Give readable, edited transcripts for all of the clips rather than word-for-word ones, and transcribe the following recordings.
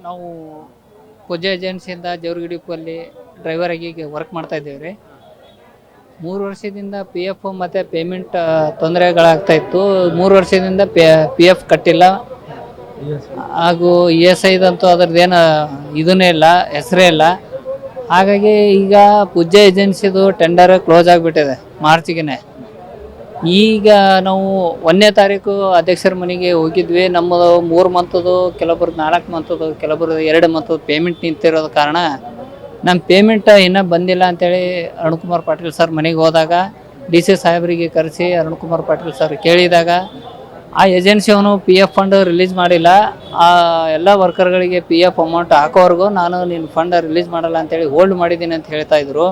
ನಾವು ಪೂಜೆ ಏಜೆನ್ಸಿಯಿಂದ ಜವರ್ಗಿಡಿಪಲ್ಲಿ ಡ್ರೈವರ್ ಆಗಿ ವರ್ಕ್ ಮಾಡ್ತಾ ಇದ್ದೇವೆ ರೀ. 3 ವರ್ಷದಿಂದ ಪಿ ಎಫ್ ಮತ್ತು ಪೇಮೆಂಟ್ ತೊಂದರೆಗಳಾಗ್ತಾ ಇತ್ತು. 3 ವರ್ಷದಿಂದ ಪಿ ಎಫ್ ಕಟ್ಟಿಲ್ಲ, ಹಾಗೂ ಇ ಎಸ್ ಐದಂತೂ ಅದ್ರದ್ದೇನು ಇದನ್ನೇ ಇಲ್ಲ, ಹೆಸರೇ ಇಲ್ಲ. ಹಾಗಾಗಿ ಈಗ ಪೂಜೆ ಏಜೆನ್ಸಿದು ಟೆಂಡರ್ ಕ್ಲೋಸ್ ಆಗಿಬಿಟ್ಟಿದೆ ಮಾರ್ಚಿಗೆ. ಈಗ ನಾವು 1ನೇ ತಾರೀಕು ಅಧ್ಯಕ್ಷರ ಮನೆಗೆ ಹೋಗಿದ್ವಿ. ನಮ್ಮದು 3 ಮಂತದ್ದು, ಕೆಲವೊಬ್ರದ್ದು 4 ಮಂತದ್ದು, ಕೆಲವೊಬ್ರದ್ದು 2 ಮಂತದ್ದು ಪೇಮೆಂಟ್ ನಿಂತಿರೋದ ಕಾರಣ ನಮ್ಮ ಪೇಮೆಂಟ್ ಇನ್ನೂ ಬಂದಿಲ್ಲ ಅಂತೇಳಿ ಅರುಣ್ ಪಾಟೀಲ್ ಸರ್ ಮನೆಗೆ ಹೋದಾಗ ಡಿ ಸಿ ಸಾಹೇಬರಿಗೆ ಕರೆಸಿ ಅರುಣ್ ಪಾಟೀಲ್ ಸರ್ ಕೇಳಿದಾಗ ಆ ಏಜೆನ್ಸಿಯವನು ಪಿ ಎಫ್ ಫಂಡ್ ರಿಲೀಸ್ ಮಾಡಿಲ್ಲ, ಆ ಎಲ್ಲ ವರ್ಕರ್ಗಳಿಗೆ ಪಿ ಎಫ್ ಅಮೌಂಟ್ ಹಾಕೋವರೆಗೂ ನಾನು ನಿನ್ನ ಫಂಡ್ ರಿಲೀಸ್ ಮಾಡಲ್ಲ ಅಂತೇಳಿ ಹೋಲ್ಡ್ ಮಾಡಿದ್ದೀನಿ ಅಂತ ಹೇಳ್ತಾಯಿದ್ರು.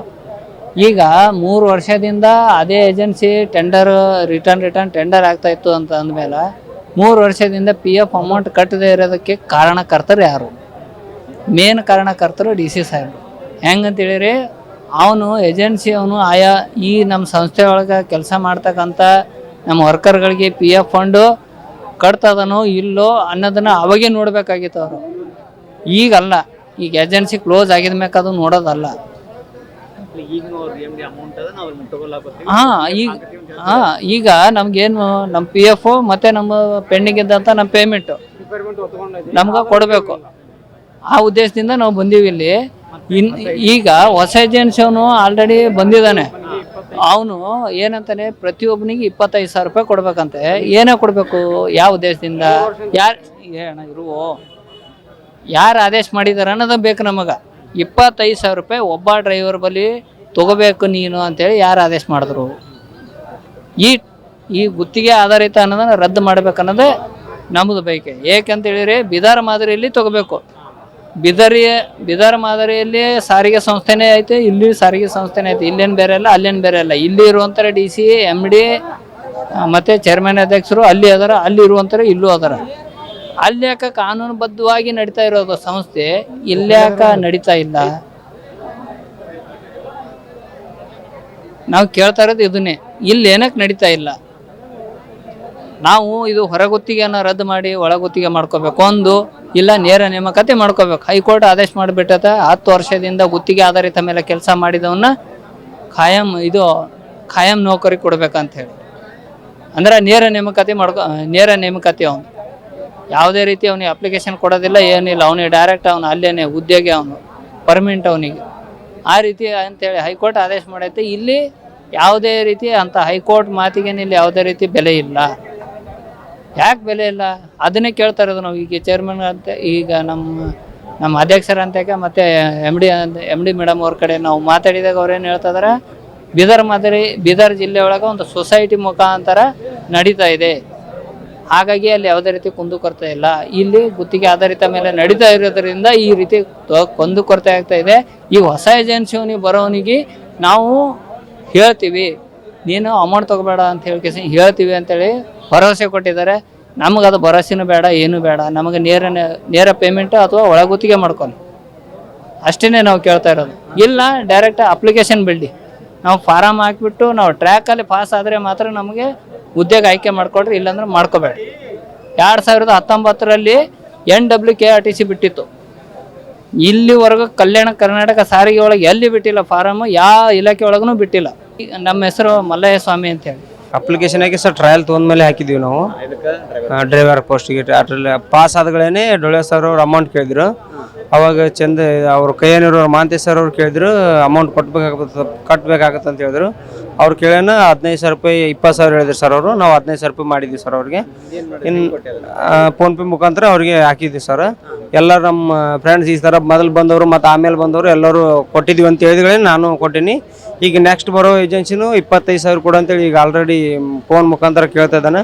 ಈಗ 3 ವರ್ಷದಿಂದ ಅದೇ ಏಜೆನ್ಸಿ ರಿಟರ್ನ್ ಟೆಂಡರ್ ಆಗ್ತಾಯಿತ್ತು ಅಂತ ಅಂದಮೇಲೆ 3 ವರ್ಷದಿಂದ ಪಿ ಎಫ್ ಅಮೌಂಟ್ ಕಟ್ಟದೇ ಇರೋದಕ್ಕೆ ಕಾರಣಕರ್ತರು ಯಾರು? ಮೇನ್ ಕಾರಣಕರ್ತರು ಡಿ ಸಿ ಸಾಹೇಬ್. ಹೆಂಗಂತೇಳಿರಿ, ಅವನು ಏಜೆನ್ಸಿ ಆಯಾ ಈ ನಮ್ಮ ಸಂಸ್ಥೆ ಒಳಗೆ ಕೆಲಸ ಮಾಡ್ತಕ್ಕಂಥ ನಮ್ಮ ವರ್ಕರ್ಗಳಿಗೆ ಪಿ ಎಫ್ ಫಂಡು ಕಟ್ತದನೋ ಇಲ್ಲೋ ಅನ್ನೋದನ್ನು ಅವಾಗೇ ನೋಡಬೇಕಾಗಿತ್ತು ಅವರು. ಈಗಲ್ಲ, ಈಗ ಏಜೆನ್ಸಿ ಕ್ಲೋಸ್ ಆಗಿದ ಮ್ಯಾಕೆ ಅದು ನೋಡೋದಲ್ಲ. ಈಗ ನಮ್ಗೇನು ನಮ್ಮ ಪಿ ಎಫ್ ಮತ್ತು ನಮ್ಮ ಪೆಂಡಿಂಗ್ ಇದ್ದಂಥ ನಮ್ಮ ಪೇಮೆಂಟು ನಮ್ಗೆ ಕೊಡಬೇಕು. ಆ ಉದ್ದೇಶದಿಂದ ನಾವು ಬಂದೀವಿ ಇಲ್ಲಿ. ಈಗ ಹೊಸ ಏಜೆನ್ಸಿ ಅವನು ಆಲ್ರೆಡಿ ಬಂದಿದ್ದಾನೆ. ಅವನು ಏನಂತಾನೆ, ಪ್ರತಿಯೊಬ್ಬನಿಗೆ 25,000 ರೂಪಾಯಿ ಕೊಡ್ಬೇಕಂತೆ. ಏನೇ ಕೊಡಬೇಕು, ಯಾವ ಉದ್ದೇಶದಿಂದ, ಯಾರು ಆದೇಶ ಮಾಡಿದಾರೆ ಅನ್ನೋದು ಬೇಕು ನಮಗೆ. 25,000 ರೂಪಾಯಿ ಒಬ್ಬ ಡ್ರೈವರ್ ಬಳಿ ತೊಗೋಬೇಕು ನೀನು ಅಂತೇಳಿ ಯಾರು ಆದೇಶ ಮಾಡಿದ್ರು? ಈ ಗುತ್ತಿಗೆ ಆಧಾರಿತ ಅನ್ನೋದನ್ನು ರದ್ದು ಮಾಡ್ಬೇಕನ್ನೋದೇ ನಮ್ಮದು ಬಯಕೆ. ಏಕೆಂತೇಳಿದ್ರೆ ಬಿದಾರ ಮಾದರಿಯಲ್ಲಿ ತೊಗೋಬೇಕು. ಬಿದರ್ ಮಾದರಿಯಲ್ಲಿ ಸಾರಿಗೆ ಸಂಸ್ಥೆನೇ ಐತೆ, ಇಲ್ಲಿ ಸಾರಿಗೆ ಸಂಸ್ಥೆನೇ ಐತೆ. ಇಲ್ಲೇನು ಬೇರೆ ಅಲ್ಲ, ಅಲ್ಲೇನು ಬೇರೆ ಅಲ್ಲ. ಇಲ್ಲಿ ಇರುವಂಥರ ಡಿ ಸಿ, ಎಮ್ ಡಿ ಮತ್ತು ಚೇರ್ಮನ್ ಅಧ್ಯಕ್ಷರು ಅಲ್ಲಿ ಅದರ, ಅಲ್ಲಿ ಇರುವಂಥರ ಇಲ್ಲೂ ಅದರ. ಅಲ್ಲಿ ಯಾಕೆ ಕಾನೂನುಬದ್ಧವಾಗಿ ನಡೀತಾ ಇರೋದು ಸಂಸ್ಥೆ, ಇಲ್ಯಾಕ ನಡೀತಾ ಇಲ್ಲ? ನಾವು ಕೇಳ್ತಾ ಇರೋದು ಇದನ್ನೇ, ಇಲ್ಲಿ ಏನಕ್ಕೆ ನಡೀತಾ ಇಲ್ಲ? ನಾವು ಇದು ಹೊರಗುತ್ತಿಗೆಯನ್ನು ರದ್ದು ಮಾಡಿ ಒಳಗುತ್ತಿಗೆ ಮಾಡ್ಕೋಬೇಕು, ಒಂದು ಇಲ್ಲ ನೇರ ನೇಮಕಾತಿ ಮಾಡ್ಕೋಬೇಕು. ಹೈಕೋರ್ಟ್ ಆದೇಶ ಮಾಡಿಬಿಟ್ಟದ 10 ವರ್ಷದಿಂದ ಗುತ್ತಿಗೆ ಆಧಾರಿತ ಮೇಲೆ ಕೆಲಸ ಮಾಡಿದವನ್ನ ಖಾಯಂ ನೌಕರಿ ಕೊಡ್ಬೇಕಂತ ಹೇಳಿ. ಅಂದ್ರೆ ನೇರ ನೇಮಕಾತಿ ಅವನು ಯಾವುದೇ ರೀತಿ ಅವನಿಗೆ ಅಪ್ಲಿಕೇಶನ್ ಕೊಡೋದಿಲ್ಲ, ಏನಿಲ್ಲ. ಅವನಿಗೆ ಡೈರೆಕ್ಟ್ ಅವನು ಅಲ್ಲೇನೆ ಉದ್ಯೋಗಿ, ಅವನು ಪರ್ಮನೆಂಟ್ ಅವನಿಗೆ. ಆ ರೀತಿ ಅಂತೇಳಿ ಹೈಕೋರ್ಟ್ ಆದೇಶ ಮಾಡೈತೆ. ಇಲ್ಲಿ ಯಾವುದೇ ರೀತಿ ಅಂತ ಹೈಕೋರ್ಟ್ ಮಾತಿಗೇನು ಇಲ್ಲಿ ಯಾವುದೇ ರೀತಿ ಬೆಲೆ ಇಲ್ಲ. ಯಾಕೆ ಬೆಲೆ ಇಲ್ಲ ಅದನ್ನೇ ಕೇಳ್ತಾ ಇರೋದು ನಾವು. ಈಗ ಚೇರ್ಮನ್ ಅಂತ, ಈಗ ನಮ್ಮ ಅಧ್ಯಕ್ಷರ ಅಂತ ಮತ್ತು ಎಮ್ ಡಿ ಮೇಡಮ್ ಅವ್ರ ಕಡೆ ನಾವು ಮಾತಾಡಿದಾಗ ಅವ್ರೇನು ಹೇಳ್ತಾ ಇದಾರೆ, ಬೀದರ್ ಜಿಲ್ಲೆ ಒಳಗೆ ಒಂದು ಸೊಸೈಟಿ ಮುಖಾಂತರ ನಡೀತಾ ಇದೆ. ಹಾಗಾಗಿ ಅಲ್ಲಿ ಯಾವುದೇ ರೀತಿ ಕುಂದುಕೊರತೆ ಇಲ್ಲ. ಇಲ್ಲಿ ಗುತ್ತಿಗೆ ಆಧಾರಿತ ಮೇಲೆ ನಡೀತಾ ಇರೋದ್ರಿಂದ ಈ ರೀತಿ ಕುಂದುಕೊರತೆ ಆಗ್ತಾ ಇದೆ. ಈ ಹೊಸ ಏಜೆನ್ಸಿಯವನಿಗೆ ಬರೋವನಿಗೆ ನಾವು ಹೇಳ್ತೀವಿ, ನೀನು ಅಮೌಂಟ್ ತೊಗೋಬೇಡ ಅಂತ ಹೇಳ್ತೀವಿ ಅಂತೇಳಿ ಭರವಸೆ ಕೊಟ್ಟಿದ್ದಾರೆ. ನಮಗದು ಭರವಸೆನೂ ಬೇಡ, ಏನೂ ಬೇಡ. ನಮಗೆ ನೇರ ಪೇಮೆಂಟು ಅಥವಾ ಒಳಗುತ್ತಿಗೆ ಮಾಡ್ಕೊಂಡು ಅಷ್ಟೇ ನಾವು ಕೇಳ್ತಾ ಇರೋದು. ಇಲ್ಲ ಡೈರೆಕ್ಟ್ ಅಪ್ಲಿಕೇಶನ್ ಬಿಡಿ, ನಾವು ಫಾರಮ್ ಹಾಕಿಬಿಟ್ಟು ನಾವು ಟ್ರ್ಯಾಕಲ್ಲಿ ಪಾಸ್ ಆದರೆ ಮಾತ್ರ ನಮಗೆ ಉದ್ಯೋಗ ಆಯ್ಕೆ ಮಾಡಿಕೊಡ್ರಿ, ಇಲ್ಲಾಂದ್ರೆ ಮಾಡ್ಕೋಬೇಡ. 2019ರಲ್ಲಿ NWKRTC ಬಿಟ್ಟಿತ್ತು. ಇಲ್ಲಿವರೆಗೂ ಕಲ್ಯಾಣ ಕರ್ನಾಟಕ ಸಾರಿಗೆ ಒಳಗೆ ಎಲ್ಲಿ ಬಿಟ್ಟಿಲ್ಲ ಫಾರಮ್, ಯಾವ ಇಲಾಖೆ ಒಳಗೂ ಬಿಟ್ಟಿಲ್ಲ. ನಮ್ಮ ಹೆಸರು ಮಲ್ಲಯ್ಯ ಸ್ವಾಮಿ ಅಂತೇಳಿ. ಅಪ್ಲಿಕೇಶನ್ ಹಾಕಿ ಸರ್ ಟ್ರಯಲ್ ತೊಗೊಂಡ್ಮೇಲೆ ಹಾಕಿದ್ದೀವಿ ನಾವು ಡ್ರೈವರ್ ಪೋಸ್ಟಿಗೆ. ಅದ್ರಲ್ಲಿ ಪಾಸ್ ಆದಗಳೇನೆ ಡೊಳ್ಳೆ ಸರ್ ಅವ್ರು ಅಮೌಂಟ್ ಕೇಳಿದ್ರು. ಅವಾಗ ಅವ್ರ ಕೈಯೇನಿರೋ ಮಾಂತೇಶ್ ಸರ್ ಅವ್ರು ಕೇಳಿದ್ರು, ಅಮೌಂಟ್ ಕಟ್ಟಬೇಕಾಗತ್ತೆ ಅಂತ ಹೇಳಿದ್ರು. ಅವ್ರು ಕೇಳೋಣ 15,000 ರೂಪಾಯಿ 20,000 ಹೇಳಿದ್ರು ಸರ್ ಅವರು. ನಾವು 15,000 ರೂಪಾಯಿ ಮಾಡಿದ್ವಿ ಸರ್ ಅವ್ರಿಗೆ. ಇನ್ನು ಫೋನ್ಪೇ ಮುಖಾಂತರ ಅವ್ರಿಗೆ ಹಾಕಿದ್ವಿ ಸರ್. ಎಲ್ಲ ನಮ್ಮ ಫ್ರೆಂಡ್ಸ್ ಈ ಥರ ಮೊದಲು ಬಂದವರು ಮತ್ತು ಆಮೇಲೆ ಬಂದವರು ಎಲ್ಲರೂ ಕೊಟ್ಟಿದ್ವಿ ಅಂತ ಹೇಳಿದ್ಗಳೇ ನಾನು ಕೊಟ್ಟೀನಿ. ಈಗ ನೆಕ್ಸ್ಟ್ ಬರೋ ಏಜೆನ್ಸಿನೂ 25,000 ಕೊಡು ಅಂತೇಳಿ ಈಗ ಆಲ್ರೆಡಿ ಫೋನ್ ಮುಖಾಂತರ ಕೇಳ್ತಾ ಇದ್ದಾನೆ.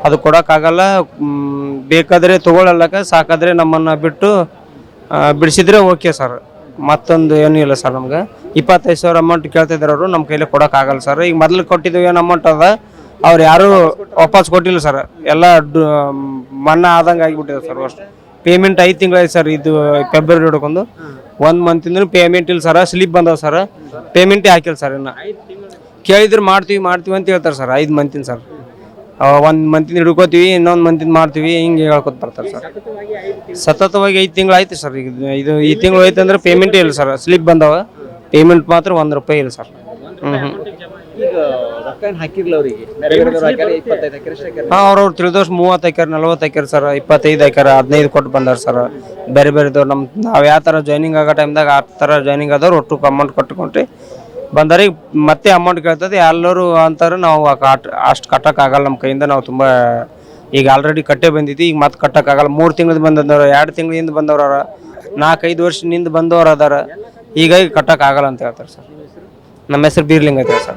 ಅದು ಕೊಡೋಕ್ಕಾಗಲ್ಲ, ಬೇಕಾದರೆ ತೊಗೊಳ್ಳಲ್ಲಕ, ಸಾಕಾದರೆ ನಮ್ಮನ್ನು ಬಿಡಿಸಿದ್ರೆ ಓಕೆ ಸರ್. ಮತ್ತೊಂದು ಏನೂ ಇಲ್ಲ ಸರ್. ನಮ್ಗೆ 25,000 ಅಮೌಂಟ್ ಕೇಳ್ತಾ ಇದ್ದಾರೆ ಅವರು. ನಮ್ಮ ಕೈಲಿ ಕೊಡೋಕ್ಕಾಗಲ್ಲ ಸರ್. ಈಗ ಮೊದಲು ಕೊಟ್ಟಿದ್ದೀವಿ ಏನು ಅಮೌಂಟ್ ಅದ, ಅವ್ರು ಯಾರೂ ವಾಪಸ್ ಕೊಟ್ಟಿಲ್ಲ ಸರ್. ಎಲ್ಲ ಮನ್ನಾ ಆದಂಗೆ ಆಗಿಬಿಟ್ಟಿದೆ ಸರ್. ಅಷ್ಟು ಪೇಮೆಂಟ್ 5 ತಿಂಗಳಾಯ್ತು ಸರ್. ಇದು ಫೆಬ್ರವರಿ ಹಿಡ್ಕೊಂಡು 1 ಮಂತಿಂದ ಪೇಮೆಂಟ್ ಇಲ್ಲ ಸರ್. ಸ್ಲಿಪ್ ಬಂದವ ಸರ್, ಪೇಮೆಂಟೇ ಹಾಕಿಲ್ಲ ಸರ್. ಇನ್ನು ಕೇಳಿದ್ರೆ ಮಾಡ್ತೀವಿ ಅಂತ ಹೇಳ್ತಾರೆ ಸರ್. 5 ಮಂತಿನ ಸರ್. ಒಂದು ಮಂತಿಂದ ಹಿಡ್ಕೋತೀವಿ ಇನ್ನೊಂದು ಮಂತಿಂದ ಮಾಡ್ತೀವಿ ಹಿಂಗೆ ಹೇಳ್ಕೊತ ಬರ್ತಾರೆ ಸರ್. ಸತತವಾಗಿ 5 ತಿಂಗಳು ಆಯ್ತು ಸರ್. ಈಗ ಇದು ಈ ತಿಂಗಳು ಐತೆ ಅಂದ್ರೆ ಪೇಮೆಂಟೇ ಇಲ್ಲ ಸರ್. ಸ್ಲಿಪ್ ಬಂದವ, ಪೇಮೆಂಟ್ ಮಾತ್ರ ₹1 ಇಲ್ಲ ಸರ್. ಈಗ ರೊಕ್ಕ ಏನು ಹಾಕಿರ್ಲ ಅವರಿಗೆ ಬೇರೆ ಬೇರೆ ಹಾಕ್ಯಾರ 25 ಎಕರೆ ಎಷ್ಟು ಹಾಕ್ಯಾರ ಹಾಂ, ಅವ್ರವ್ರು ತಿಳಿದೋಷ್ಟು 30 ಎಕರೆ 40 ಎಕರೆ ಸರ್, 25 ಎಕರೆ 15 ಕೊಟ್ಟು ಬಂದಾರ ಸರ್. ಬೇರೆ ಬೇರೆದವ್ರು ನಾವು ಯಾವ ಥರ ಜಾಯ್ನಿಂಗ್ ಆಗೋ ಟೈಮ್ದಾಗ ಆ ಥರ ಜಾಯ್ನಿಂಗ್ ಆದವ್ರು ಒಟ್ಟು ಅಮೌಂಟ್ ಕಟ್ಕೊಂಡ್ರಿ ಬಂದವ್ರಿಗೆ ಮತ್ತೆ ಅಮೌಂಟ್ ಕೇಳ್ತದೆ. ಎಲ್ಲರೂ ಅಂತಾರೆ ನಾವು ಅಷ್ಟು ಕಟ್ಟೋಕ್ಕಾಗಲ್ಲ ನಮ್ಮ ಕೈಯಿಂದ, ನಾವು ತುಂಬ ಈಗ ಆಲ್ರೆಡಿ ಕಟ್ಟೆ ಬಂದಿದ್ವಿ, ಈಗ ಮತ್ತೆ ಕಟ್ಟೋಕ್ಕಾಗಲ್ಲ. 3 ತಿಂಗಳಿಂದ ಬಂದವ್ರು, 2 ತಿಂಗಳಿಂದ ಬಂದವ್ರು ಅರ, 4-5 ವರ್ಷದಿಂದ ಬಂದವ್ರು ಅದಾರ, ಹೀಗಾಗಿ ಕಟ್ಟೋಕ್ಕಾಗಲ್ಲ ಅಂತ ಹೇಳ್ತಾರೆ ಸರ್. ನಮ್ಮ ಹೆಸರು ಬೀರ್ಲಿಂಗ ಐತೆ ಸರ್.